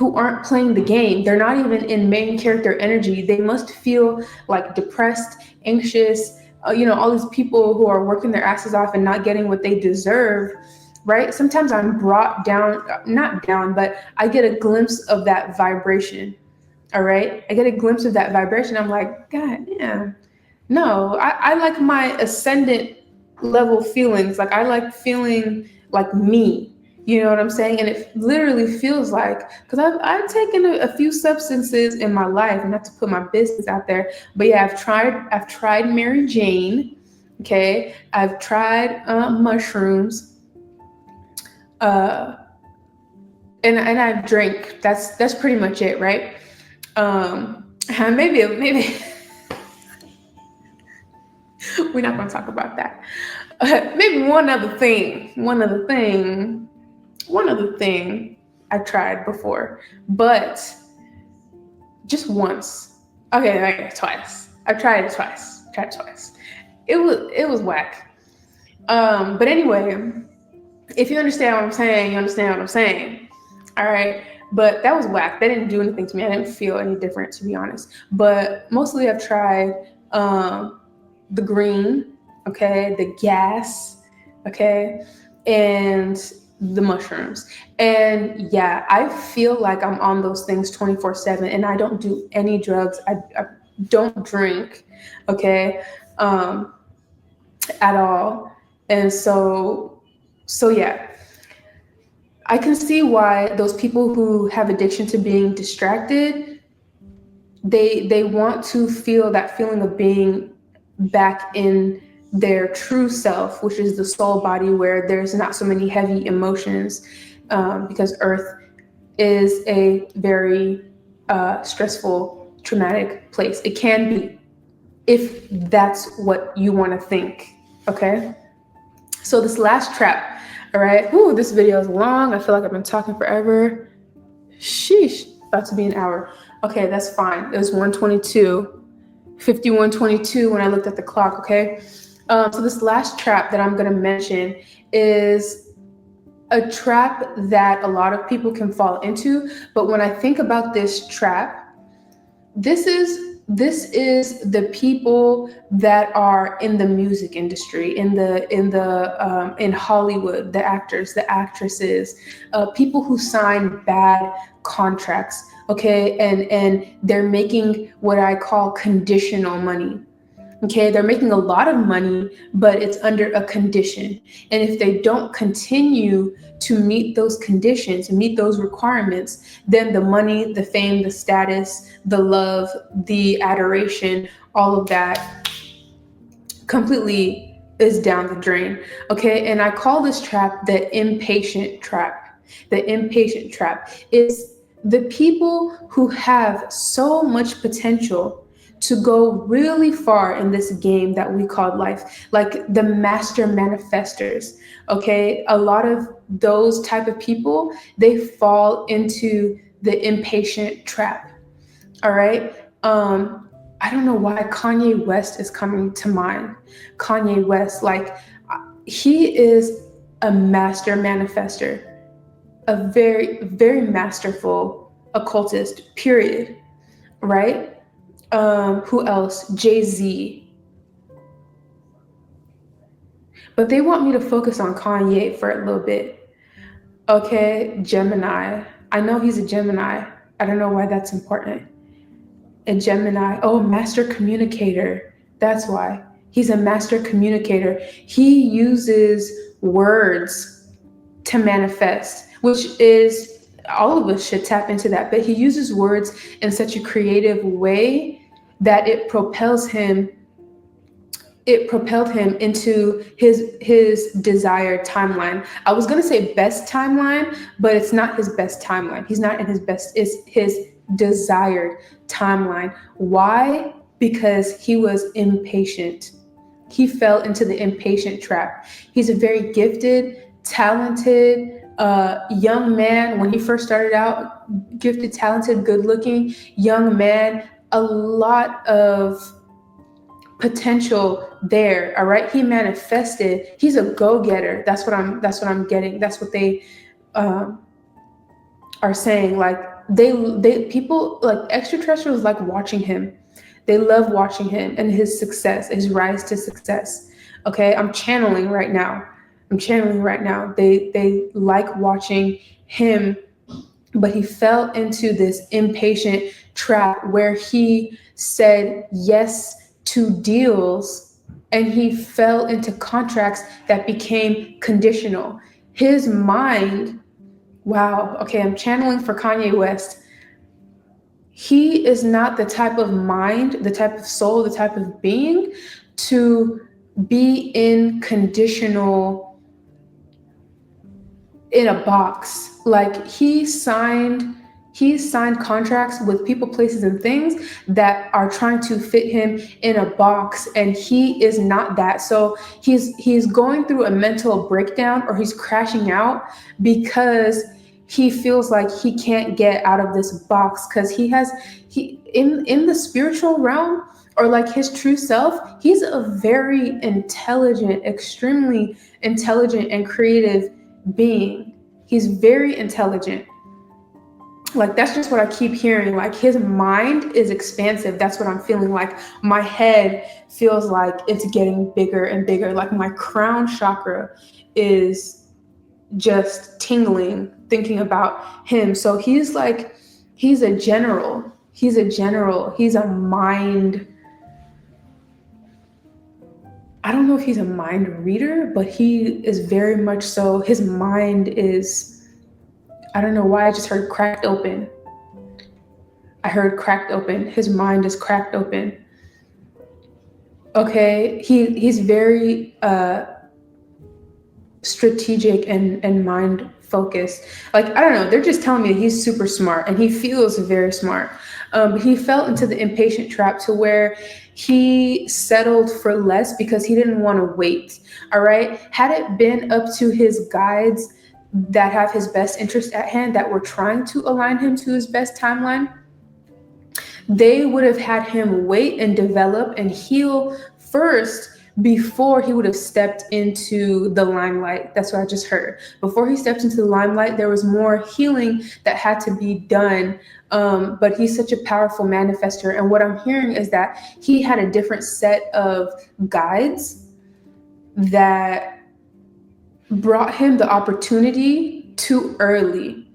aren't playing the game. They're not even in main character energy. They must feel like depressed, anxious, all these people who are working their asses off and not getting what they deserve, right? Sometimes I'm brought down, not down, but I get a glimpse of that vibration. All right. I get a glimpse of that vibration. I'm like, God damn. No, I like my ascendant level feelings. Like, I like feeling like me. You know what I'm saying? And it literally feels like, because I've taken a few substances in my life, and not to put my business out there, but yeah, I've tried Mary Jane. Okay. I've tried mushrooms. Uh, and I've drank. That's pretty much it, right? Maybe we're not going to talk about that. Maybe one other thing I tried before, but just once. Okay, twice. I've tried it twice. Tried it twice. It was whack. But anyway, if you understand what I'm saying, you understand what I'm saying. All right. But that was whack. That didn't do anything to me. I didn't feel any different, to be honest. But mostly I've tried the green, okay, the gas, okay, and the mushrooms. And yeah, I feel like I'm on those things 24/7, and I don't do any drugs. I don't drink, okay, um, at all. And so yeah, I can see why those people who have addiction to being distracted, they want to feel that feeling of being back in their true self, which is the soul body, where there's not so many heavy emotions, because Earth is a very stressful, traumatic place. It can be, if that's what you want to think. Okay. So this last trap. All right. Ooh, this video is long. I feel like I've been talking forever. Sheesh. About to be an hour. Okay, that's fine. It was 122, 51:22 when I looked at the clock. Okay. So this last trap that I'm going to mention is a trap that a lot of people can fall into. But when I think about this trap, this is the people that are in the music industry, in Hollywood, the actors, the actresses, people who sign bad contracts, okay, and they're making what I call conditional money. Okay, they're making a lot of money, but it's under a condition. And if they don't continue to meet those conditions, meet those requirements, then the money, the fame, the status, the love, the adoration, all of that completely is down the drain. Okay, and I call this trap the impatient trap. The impatient trap is the people who have so much potential to go really far in this game that we call life, like the master manifestors. Okay, a lot of those type of people, they fall into the impatient trap. All right. I don't know why Kanye West is coming to mind. Kanye West, like, he is a master manifester, a very, very masterful occultist, period. Right? Who else? Jay-Z. But they want me to focus on Kanye for a little bit. Okay, Gemini. I know he's a Gemini. I don't know why that's important. A Gemini. Oh, master communicator. That's why. He's a master communicator. He uses words to manifest, which is, all of us should tap into that. But he uses words in such a creative way that it propelled him into his desired timeline. I was going to say best timeline, but it's not his best timeline. He's not in his best, it's his desired timeline. Why? Because he was impatient. He fell into the impatient trap. He's a very gifted, talented young man. When he first started out, gifted, talented, good looking young man, a lot of potential there. All right. He manifested. He's a go-getter. That's what I'm getting. That's what they are saying. Like, they people, like extraterrestrials, like watching him. They love watching him and his success, his rise to success. Okay. I'm channeling right now. They like watching him, but he fell into this impatient trap where he said yes to deals, and he fell into contracts that became conditional. His mind, wow, okay, I'm channeling for Kanye West. He is not the type of mind, the type of soul, the type of being to be in conditional, in a box. Like, he he's signed contracts with people, places, and things that are trying to fit him in a box, and he is not that. So he's going through a mental breakdown, or he's crashing out because he feels like he can't get out of this box, because he in the spiritual realm, or like his true self, he's a very intelligent, extremely intelligent and creative being. He's very intelligent. Like, that's just what I keep hearing. Like, his mind is expansive. That's what I'm feeling. Like, my head feels like it's getting bigger and bigger. Like, my crown chakra is just tingling thinking about him. So he's like, he's a general. He's a general. He's a mind. I don't know if he's a mind reader, but he is very much so. His mind is, I don't know why I just heard cracked open. I heard cracked open. His mind is cracked open. Okay, he's very strategic and mind focused. Like, I don't know, they're just telling me he's super smart, and he feels very smart. But he fell into the impatient trap to where he settled for less because he didn't want to wait. All right. Had it been up to his guides that have his best interest at hand, that were trying to align him to his best timeline, they would have had him wait and develop and heal first before he would have stepped into the limelight. That's what I just heard. Before he stepped into the limelight, there was more healing that had to be done. But he's such a powerful manifester. And what I'm hearing is that he had a different set of guides that brought him the opportunity too early.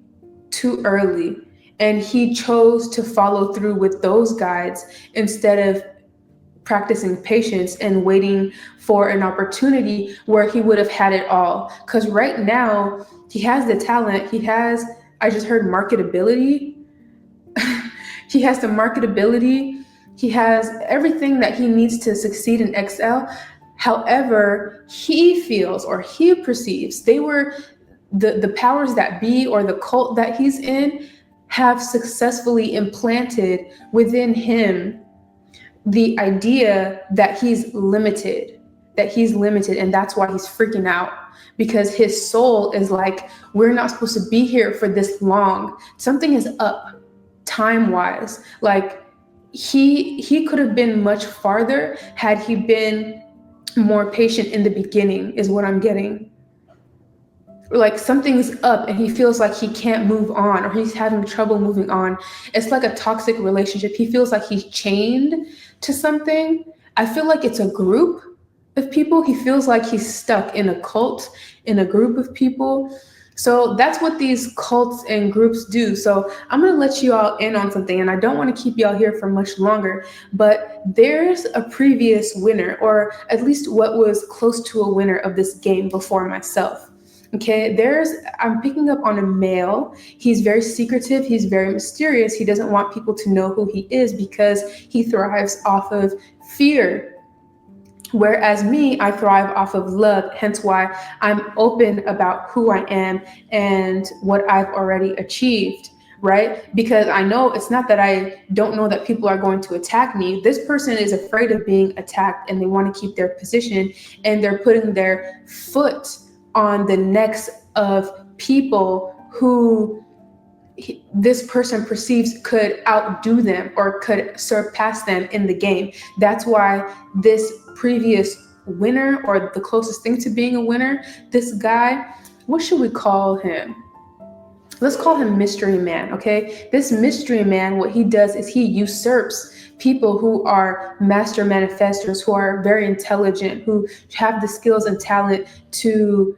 And he chose to follow through with those guides instead of practicing patience and waiting for an opportunity where he would have had it all. Because right now, he has the talent. I just heard marketability. He has the marketability. He has everything that he needs to succeed and excel. However, he feels, or he perceives, the powers that be, or the cult that he's in, have successfully implanted within him the idea that he's limited, and that's why he's freaking out, because his soul is like, we're not supposed to be here for this long. Something is up time-wise. Like, he could have been much farther had he been more patient in the beginning, is what I'm getting. Like, something's up and he feels like he can't move on, or he's having trouble moving on. It's like a toxic relationship. He feels like he's chained to something. I feel like it's a group of people. He feels like he's stuck in a cult, in a group of people. So that's what these cults and groups do. So I'm going to let you all in on something, and I don't want to keep y'all here for much longer, but there's a previous winner, or at least what was close to a winner of this game before myself. Okay, I'm picking up on a male. He's very secretive. He's very mysterious. He doesn't want people to know who he is because he thrives off of fear. Whereas me, I thrive off of love, hence why I'm open about who I am and what I've already achieved, right? Because I know it's not that I don't know that people are going to attack me. This person is afraid of being attacked, and they want to keep their position, and they're putting their foot on the necks of people who this person perceives could outdo them or could surpass them in the game. That's why this previous winner, or the closest thing to being a winner, this guy, what should we call him? Let's call him Mystery Man, okay? This Mystery Man, what he does is he usurps people who are master manifestors, who are very intelligent, who have the skills and talent to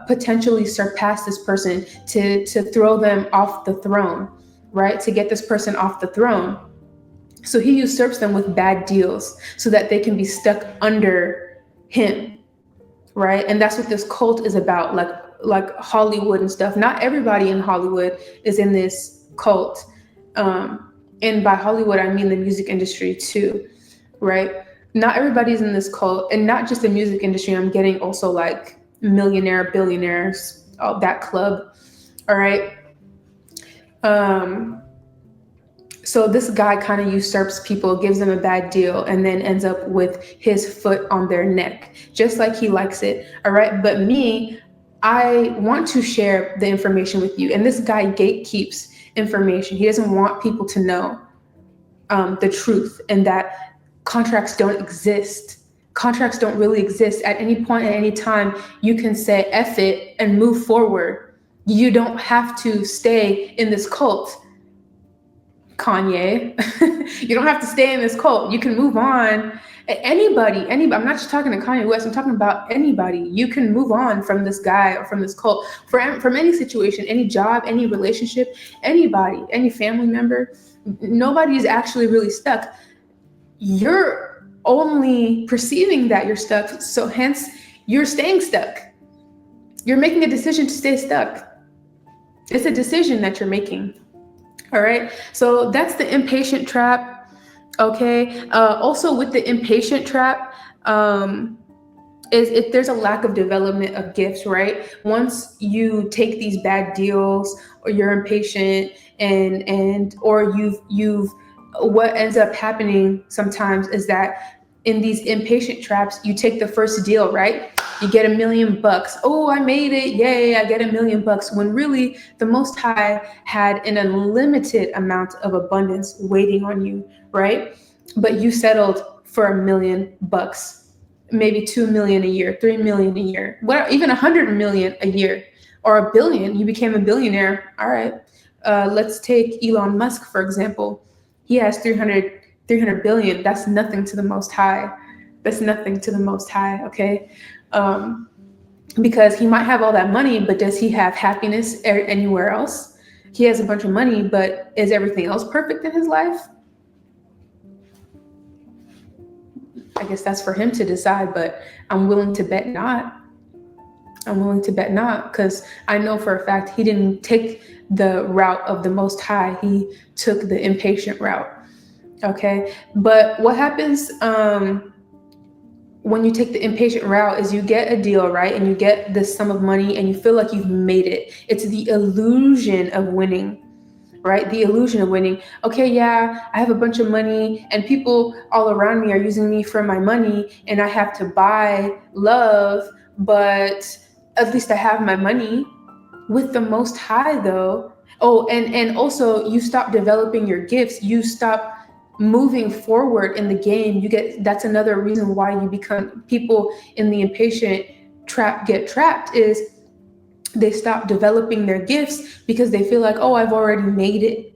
potentially surpass this person, to throw them off the throne, right? To get this person off the throne. So he usurps them with bad deals so that they can be stuck under him, right? And that's what this cult is about, like Hollywood and stuff. Not everybody in Hollywood is in this cult. And by Hollywood, I mean the music industry too, right? Not everybody's in this cult, and not just the music industry. I'm getting also like millionaire, billionaires, all that club. All right. Um, so this guy kind of usurps people, gives them a bad deal, and then ends up with his foot on their neck, just like he likes it. All right. But me, I want to share the information with you. And this guy gatekeeps information. He doesn't want people to know the truth, and that contracts don't exist. Contracts don't really exist. At any point, at any time, you can say F it and move forward. You don't have to stay in this cult, Kanye. You don't have to stay in this cult. You can move on. Anybody, I'm not just talking to Kanye West. I'm talking about anybody. You can move on from this guy or from this cult, from any situation, any job, any relationship, anybody, any family member. Nobody is actually really stuck. You're only perceiving that you're stuck. So hence, you're staying stuck. You're making a decision to stay stuck. It's a decision that you're making. All right. So that's the impatient trap. Okay. Also with the impatient trap, is if there's a lack of development of gifts, right? Once you take these bad deals, or you're impatient, or you've what ends up happening sometimes is that in these impatient traps, you take the first deal, right? You get $1 million. Oh, I made it. Yay, I get $1 million. When really the Most High had an unlimited amount of abundance waiting on you, right? But you settled for $1 million, maybe 2 million a year, 3 million a year, even 100 million a year, or $1 billion. You became a billionaire. All right. Let's take Elon Musk, for example. He has 300 billion. That's nothing to the Most High. That's nothing to the Most High. Okay. Because he might have all that money, but does he have happiness anywhere else? He has a bunch of money, but is everything else perfect in his life? I guess that's for him to decide, but I'm willing to bet not. I'm willing to bet not, because I know for a fact he didn't take the route of the Most High. He took the impatient route. Okay. But what happens when you take the impatient route is you get a deal, right? And you get this sum of money and you feel like you've made it. It's the illusion of winning, right? The illusion of winning. Okay, yeah, I have a bunch of money and people all around me are using me for my money and I have to buy love, but at least I have my money. With the Most High though, and also you stop developing your gifts, you stop moving forward in the game. That's another reason why you become, people in the impatient trap get trapped, is they stop developing their gifts because they feel like, oh, I've already made it.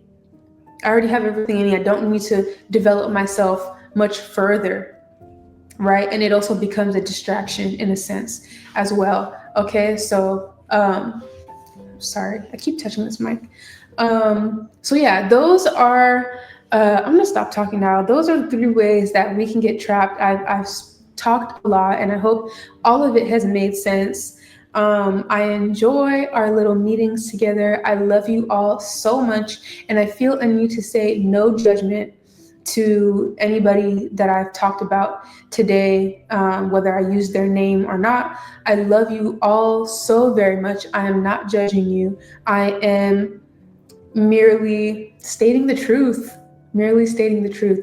I already have everything in me. I don't need to develop myself much further, right? And it also becomes a distraction in a sense as well. Okay, so sorry, I keep touching this mic. So yeah, those are, I'm gonna stop talking now. Those are 3 ways that we can get trapped. I've talked a lot and I hope all of it has made sense. I enjoy our little meetings together. I love you all so much. And I feel a need to say no judgment to anybody that I've talked about today, whether I use their name or not. I love you all so very much. I am not judging you. I am merely stating the truth.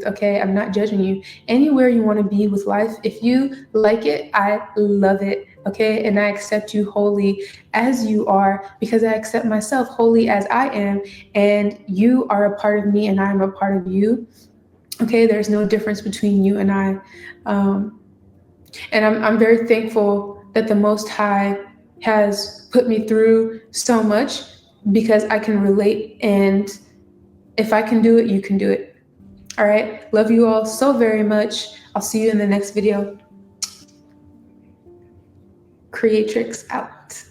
Okay, I'm not judging you. Anywhere you want to be with life, if you like it, I love it. Okay, and I accept you wholly as you are, because I accept myself wholly as I am, and you are a part of me and I am a part of you. Okay, there's no difference between you and I. And I'm very thankful that the Most High has put me through so much, because I can relate, and if I can do it, you can do it. All right. Love you all so very much. I'll see you in the next video. Creatrix out.